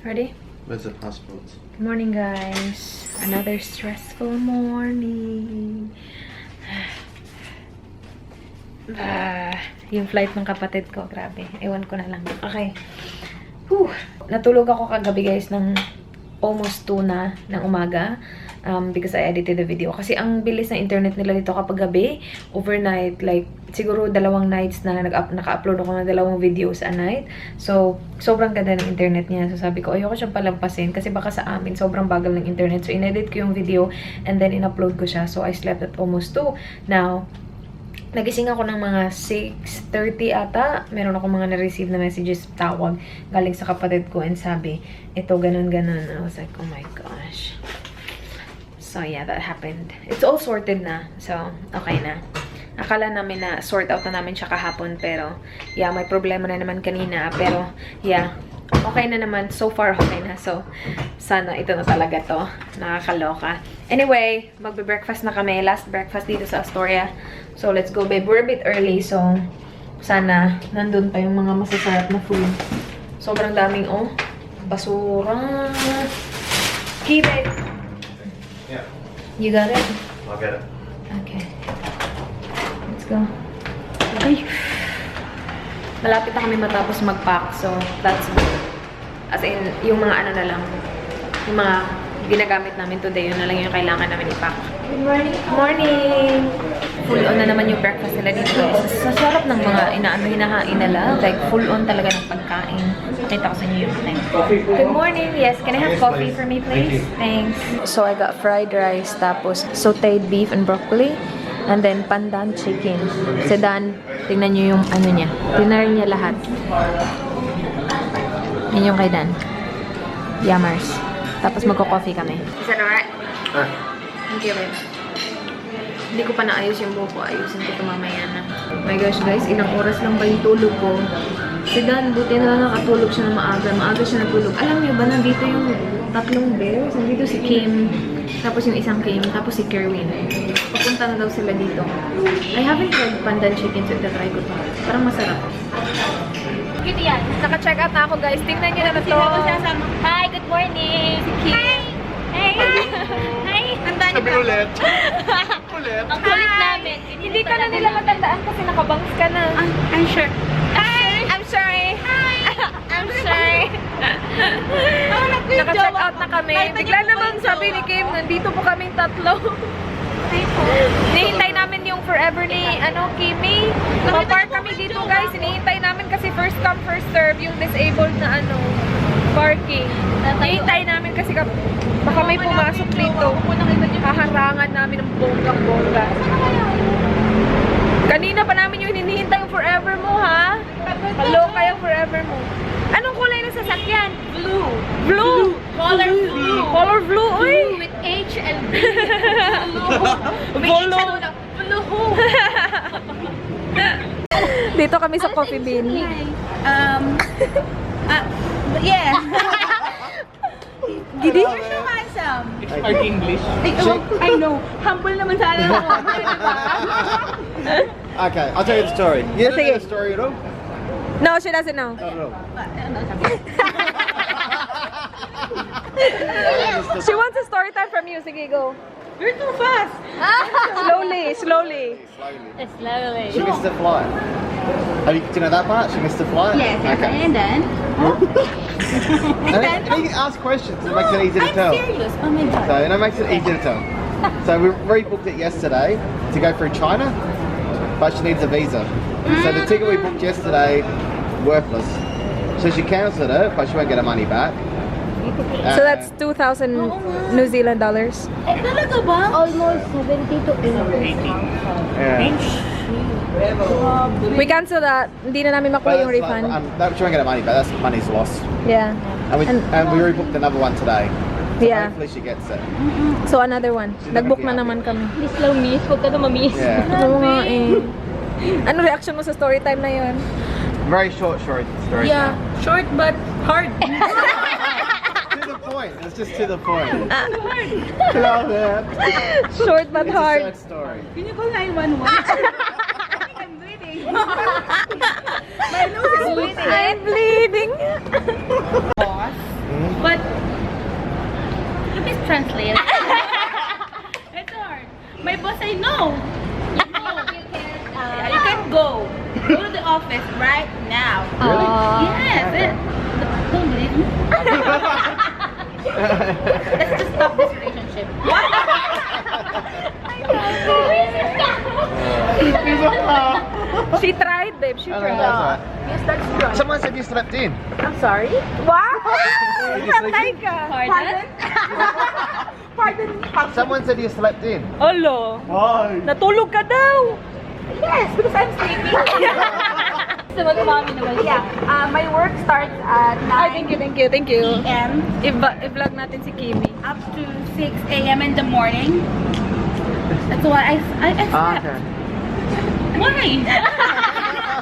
Ready? Where's the passport? Good morning, guys. Another stressful morning. Yung flight ng kapatid ko, grabe. Ewan ko na lang. Okay. Natulog ako kagabi, guys, ng almost 2 na ng umaga. Because I edited the video. Kasi ang bilis ng internet nila dito kapag gabi, overnight, like, siguro 2 nights na naka-upload ako ng 2 videos a night. So, sobrang ganda ng internet niya. So, sabi ko, ayoko siyang palampasin kasi baka sa amin, sobrang bagal ng internet. So, inedit ko yung video and then in-upload ko siya. So, I slept at almost 2. Now, nagising ako ng mga 6:30 ata. Meron ako mga na-receive na messages, tawag, galing sa kapatid ko and sabi, ito, ganun. I was like, oh my gosh. So, yeah, that happened. It's all sorted na. So, okay na. Akala namin na sort out na namin siya kahapon. Pero, yeah, may problema na naman kanina. Pero, yeah, okay na naman. So far, okay na. So, sana ito na talaga to. Nakakaloka. Anyway, magbe-breakfast na kami. Last breakfast dito sa Astoria. So, let's go, babe. We're a bit early. So, sana nandun pa yung mga masasarap na food. Sobrang daming, basura. Keep it. Yeah. You got it? I'll get it. Okay. Let's go. Okay. Malapit na kami matapos mag-pack. So, that's good. As in, yung mga ano na lang. Yung mga ginagamit namin today, yun na lang yung kailangan namin i-pack. Good morning. Good morning! Full on na naman yung breakfast nila dito, guys. Sa sarap ng mga hinahain nila. Like, full on talaga ng pagkain. Nakita ko sa inyo yung time. Good morning! Yes, can I have coffee for me, please? Thanks. So, I got fried rice, tapos sauteed beef and broccoli. And then, pandan chicken. Si Dan, tingnan nyo yung ano niya. Tinar niya lahat. Yan yung kay Dan. Yummers. Tapos magko-coffee kami. Is that alright? Thank you, babe. Hindi ko pa naayos yung buhok ko. Ayusin ko ito mamaya na. Oh my gosh, guys. Ilang oras lang ba yung tulog ko? Si Dan, buti na lang nakatulog siya na maaga. Maaga siya natulog. Alam niyo ba, nandito yung 3 bears? Nandito si Kim. Tapos yung isang Kim. Tapos si Kerwin. Papunta na daw sila dito. I haven't tried pandan chicken, so itatry ko to. Parang masarap. Good yan. Naka-check out na ako, guys. Tingnan nyo na to. Hi, good morning. Si Kim. Hey. Hi. Tandaan niyo ba? Ulit. Ulit. Ang kulit namin. Hindi ka na nila matandaan kasi nakabangs ka na. I'm sure. Hi! I'm sorry. Hi. I'm sorry. Naka-check out na kami. Bigla naman sabi ni Kim, nandito po kaming 3. Hinihintay namin yung forever ni Kimi. Mapark kami dito, guys. Hinihintay namin kasi first come, first serve yung disabled na parking. Hinihintay namin kasi baka may pumasok dito. Haharangan namin ng bonggang-bongga. Kanina pa namin yung hinihintay yung forever mo, ha? Kaloka yung forever mo. Anong kulay ng sasakyan? Blue. Blue! Color blue. Color blue, uy! Blue with H and B. Blue. Blue. Dito kami sa coffee bean. Yeah. Gidi? You're so handsome. Speak English. I know. Humble naman sana ako. Okay, I'll tell you the story. You don't Sige. know the story at all? No, she doesn't know. Not at all. She wants a story time from you. Sige, go. You're too fast. Slowly. Slowly. Slowly. She missed her flight. Do you know that part? She missed her flight? Yes. Okay. And then? And you can ask questions. It makes it easy to tell. I'm serious. Oh my god. So, it makes it easy to tell. So we rebooked it yesterday to go through China, but she needs a visa. So the ticket we booked yesterday, worthless. So she cancelled it, but she won't get her money back. So that's 2,000 New Zealand dollars. Talaga ba? Almost 70 to 80. Yeah. We cancel that. Hindi na namin makuha yung But refund. she won't get her money back. That's money's lost. Yeah. And we rebooked another one today. So Yeah. hopefully she gets it. So another one. Nag-book na naman kami. Please lang miss. Huwag ka na ma-miss. Yeah. Oo nga eh. Ano reaction mo sa story time na yun? Very short story. Yeah. Short but hard. To the point. It's just to the point. Hello there. Short but It's a hard. sad story. Can you call 911? I'm bleeding. My nose is bleeding. I'm bleeding. Boss. translate. It's hard. My boss say no. You can go. Go to the office right now. Really? Yes. Don't believe me. Let's just stop this relationship. She tried, babe. She Oh, no, tried. that's all right. Yes, that's true. Someone said you slept in. I'm sorry. Wow! Did you sleep in? Pardon? Pardon? Someone said you slept in. Olo. Why? Natulog ka daw. Yes, because I'm sleeping. So mag-mommy naman siya. My work starts at 9 Ay, thank you. p.m. I-vlog natin si Kimi. up to 6 a.m. in the morning. That's why I slept. Okay. Why?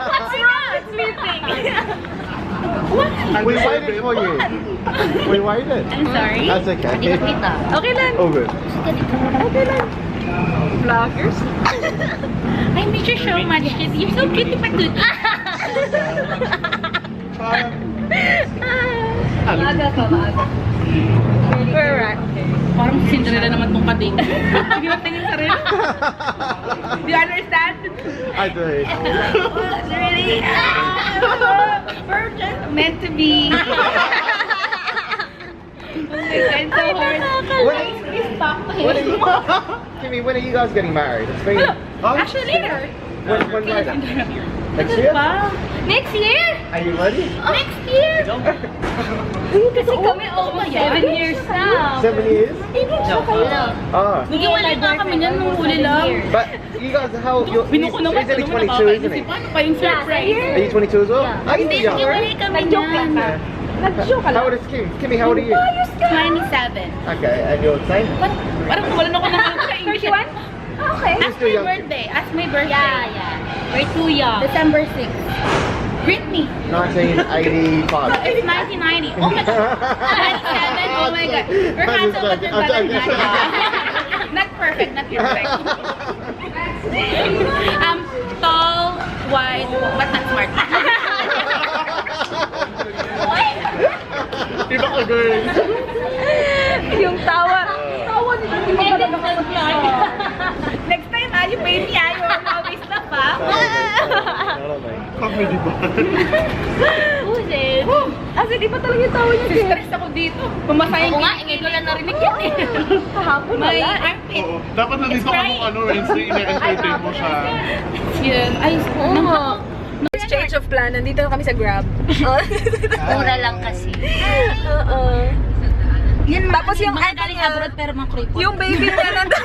What's wrong with sleeping? Why? We waited for you. We waited. I'm sorry. That's okay. Okay lang. All good. Okay lang. Vloggers. I miss you so much. You're so cute, Patut. Maaga pa, maaga. We're right. Parang Cinderella naman tong kating. Hindi mo tingin sa rin. Do you understand? I do. Really? We're just meant to be. It's so hard. Stop. Kimmy, when are you guys getting married? It's been. Actually, later. When later? Next year? Next year? Are you ready? Next year? Kasi kami almost 7 years na. 7 years? Oh. Nag-iwalay nga kami niyan nung huli lang. But you guys, how old? Binuko naman. He's only 22, isn't he? Paano pa yung surprise? Are you 22 as well? Are you Hindi, young? nag-iwalay kami Nag-joke lang ka. niyan. Nag-joke ka How lang. old is Kim? Kimmy, how old are you? 27. Okay, and you're the same? Parang nawalan ako ng ano sa English. 31? Okay. Ask still my young. birthday. Ask my birthday. Yeah. We're too young. December 6th. Greet me. 1985. It's 1990. Oh my god. 97. Oh my god. We're handsome but you're better than that. Not perfect. Not perfect. Tall, wide, but not smart. Iba ka, girl. Yung tawa. Tawa nito. Hindi mo talaga Next time, you pay me, you always laugh, Comedy ba? Who's it? As in, iba talaga yung tawa niya. Stress ako dito. Pumasaya ko nga, ingay ko lang narinig yan eh. Kahapon My wala. armpit. Oo. Dapat nandito ka nung ano, Wednesday, ina-entertain mo siya. Yun. Ay, Oo. Exchange of plan. Nandito na kami sa Grab. mura lang kasi. Oo. Yan, Tapos yung mga ano galing niya, abroad pero mga kripot. Yung baby niya nandun.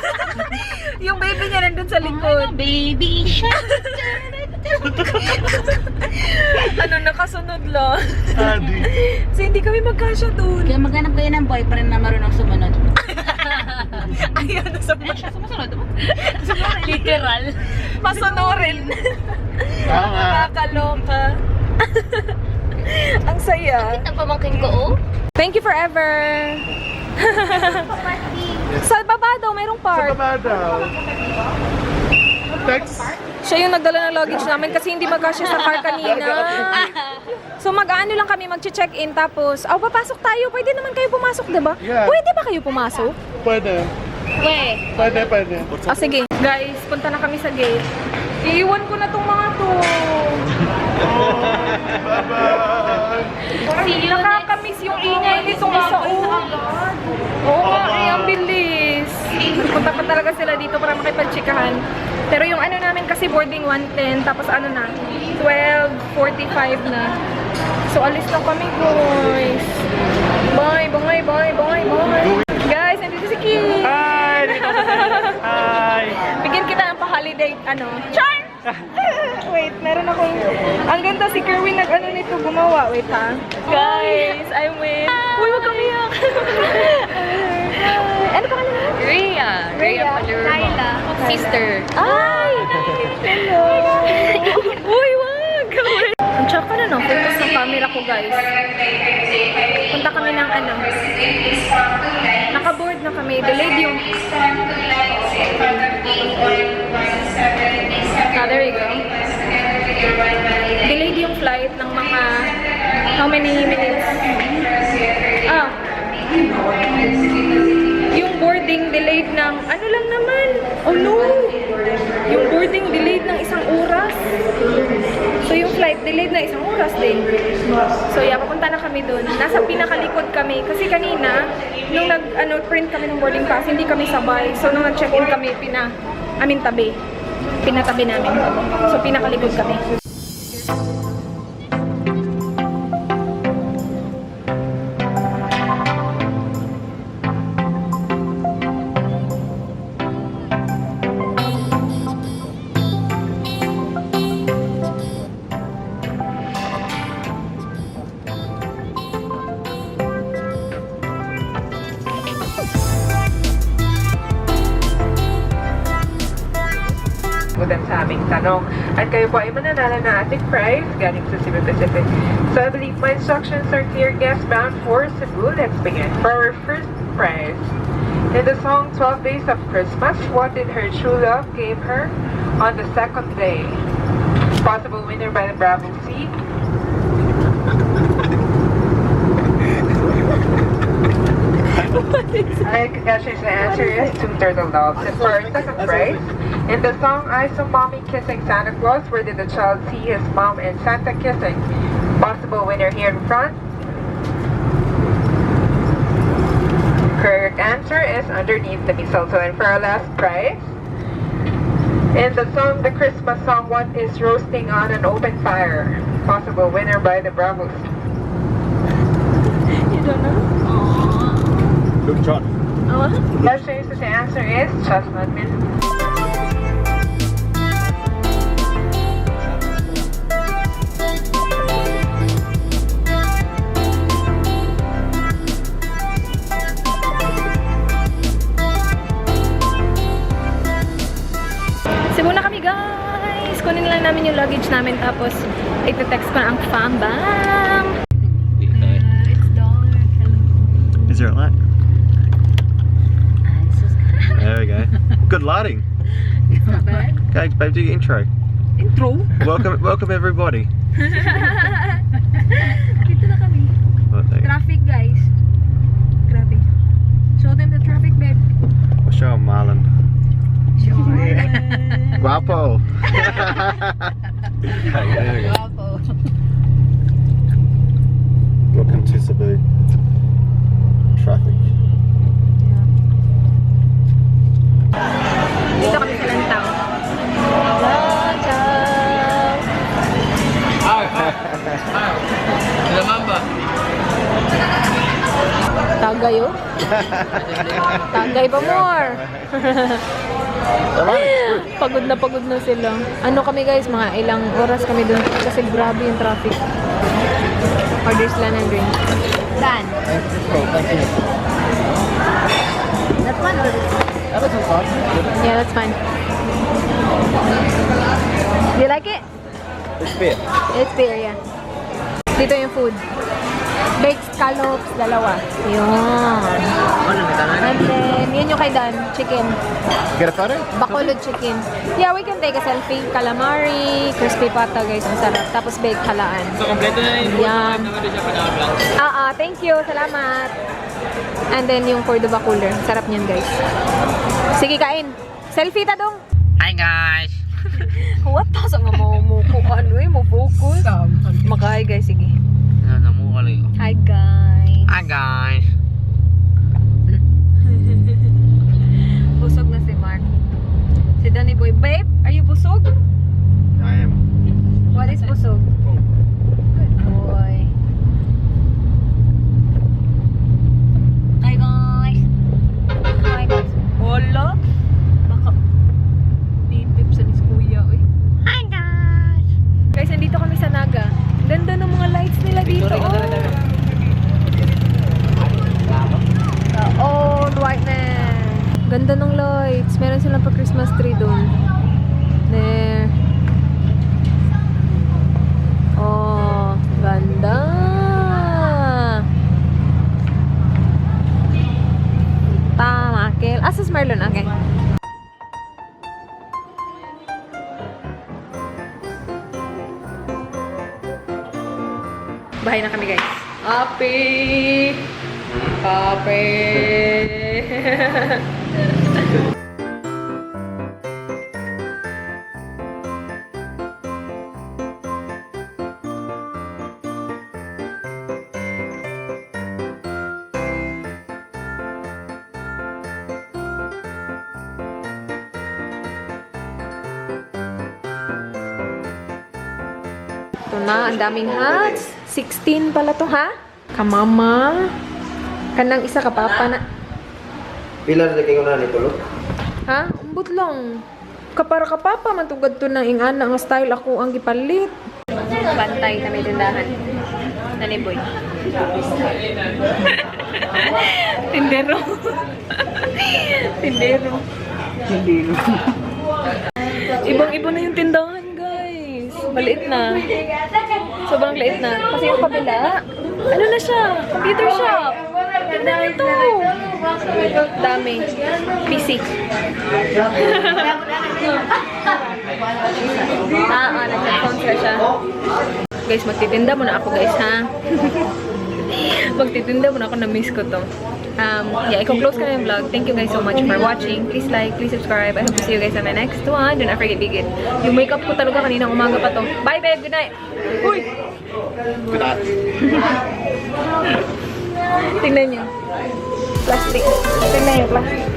Yung baby niya nandun sa likod. Baby shark. Ano, nakasunod lang. Adi. So, hindi kami magkasya doon. Kaya maghanap kayo ng boyfriend na marunong sumunod. Ayan, Ay, siya sumusunod. Literal. masunurin. Tama. Nakakaloka. Ang saya. Ang pamangkin ko, oh. Thank you forever. Sa baba daw, mayroong Sa park. baba daw. Text. Siya yung nagdala ng luggage namin kasi hindi magkasya sa car kanina. So mag-ano lang kami, mag-check-in tapos, papasok tayo. Pwede naman kayo pumasok, diba? Yeah. Pwede ba kayo pumasok? Pwede. Pwede. Sige. Guys, punta na kami sa gate. Iiwan ko na tong mga to. Bye-bye. Nakakamiss yung ingay nitong isa. Oo nga, ang bilis. Punta pa talaga sila dito para makipag-chikahan. Pero yung ano namin kasi boarding 1:10, tapos ano na, 12:45 na. So alis na kami, guys. Bye. Guys, nandito si Kim. Hi! Hi! Bigyan kita ng pa-holiday, Char! Wait, meron akong... Ang ganda, si Kerwin nag-ano nito, gumawa. Wait ha. Guys, I'm with... Uy, wag kami yak. Ano pa kanina? Rhea. Laila. Sister. Ay, nice. Hello. Uy, wag. Ang tsaka na, no? Focus ng camera ko, guys. Punta kami ng naka-board na kami. Delayed yung... there we go. Delayed yung flight ng mga... How many minutes? boarding delayed ng, ano lang naman, oh no! Yung boarding delayed ng 1 oras. So yung flight delayed na 1 oras din. So yeah, papunta na kami dun. Nasa pinakalikod kami. Kasi kanina, nung print kami ng boarding pass, hindi kami sabay. So nung nag-check-in kami, tabi. Pinatabi namin. So pinakalikod kami. Magandang sa aming tanong. At kayo po ay mananalo ng ating prize galing sa Cebu Pacific. So I believe my instructions are clear. Guests bound for Cebu. Let's begin. For our first prize. In the song 12 Days of Christmas, what did her true love give her on the second day? Possible winner by the Bravo C. Congratulations, the answer is 2 turtle doves. And for our second prize, in the song I Saw Mommy Kissing Santa Claus, where did the child see his mom and Santa kissing? Possible winner here in front. Correct answer is underneath the mistletoe. And for our last prize, in the song The Christmas Song, what is roasting on an open fire? Possible winner by the Bravos. You don't know? Good shot. Congratulations, the answer is chestnut mint. Cebu na kami, guys! Kunin lang namin yung luggage namin tapos iti-text ko na ang fam-bam! It's dark. Hello. Is there a light? There we go. Good lighting. It's not bad. Okay, babe, do your intro. Intro? Welcome everybody. Dito na kami. Traffic, guys. Grabe. Show them the traffic, babe. We'll show them Marlon. Show them. Guapo. Guapo. Welcome to Cebu. Traffic. Dito kami sa Lantaw. Tagay, oh. Tagay pa more. Pagod na sila. Ano kami, guys, mga ilang oras kami dun kasi grabe yung traffic. Order sila ng drink. Done. Thank you. That's one or yeah, that's fine. Do you like it? It's fair. It's fair, yeah. Dito yung food. Baked scallops, dalawa. Yun. And then, yun yung kay Dan, chicken. Get a photo? Bacolod chicken. Yeah, we can take a selfie. Calamari, crispy pata, guys. Ang sarap. Tapos baked halaan. So, kompleto na yung Yan. Thank you. Salamat. And then, yung cordo cooler. Sarap niyan, guys. Sige, kain. Selfie ta dong. Hi guys! What? Tasa nga mo ano eh, mo focus. Makay, guys. Sige. Ano mo kali? Hi, guys. Hi guys! Busog na si Mark. Si Danny Boy. Babe, are you busog? I am. What is busog? Good boy. Hi, guys. Hi, guys. Wala. Baka pipip sa nis kuya, eh. Hi, guys. Guys, nandito kami sa Naga. Ganda ng mga lights nila dito. Old white man. Ganda ng lights. Meron silang pa Christmas tree doon. There. Oh, ganda. Tama, Kel. Asas Marlon, okay. Bahay na kami, guys. Happy! Kape. Ito na, ang daming hats. 16 pala to, ha? Kamama. Kanang isa ka papa na. Pila na kayo na nito, look? Ha? Umbot lang. Kapara ka papa, matugad to ng ingana. Ang style ako ang gipalit. Bantay na may tindahan. Naniboy. Tindero. Tindero. Tindero. Ibang-iba na yung tindahan, guys. Maliit na. Sobrang liit na. Kasi yung kabila, ano na siya? Computer shop. Tignan ito. Dami. PC. Nag-sponsor siya. Guys, magtitinda muna ako, guys, ha? Magtitinda muna ako, na-miss ko to. Yeah, i-close ka na yung vlog. Thank you guys so much for watching. Please like, please subscribe. I hope to see you guys on my next one. Do not forget, bigit. Yung makeup ko talaga kaninang umaga pa to. Bye, babe. Good night. Uy! Good night. Tingnan nyo. Plastic. Tingnan nyo, plastic.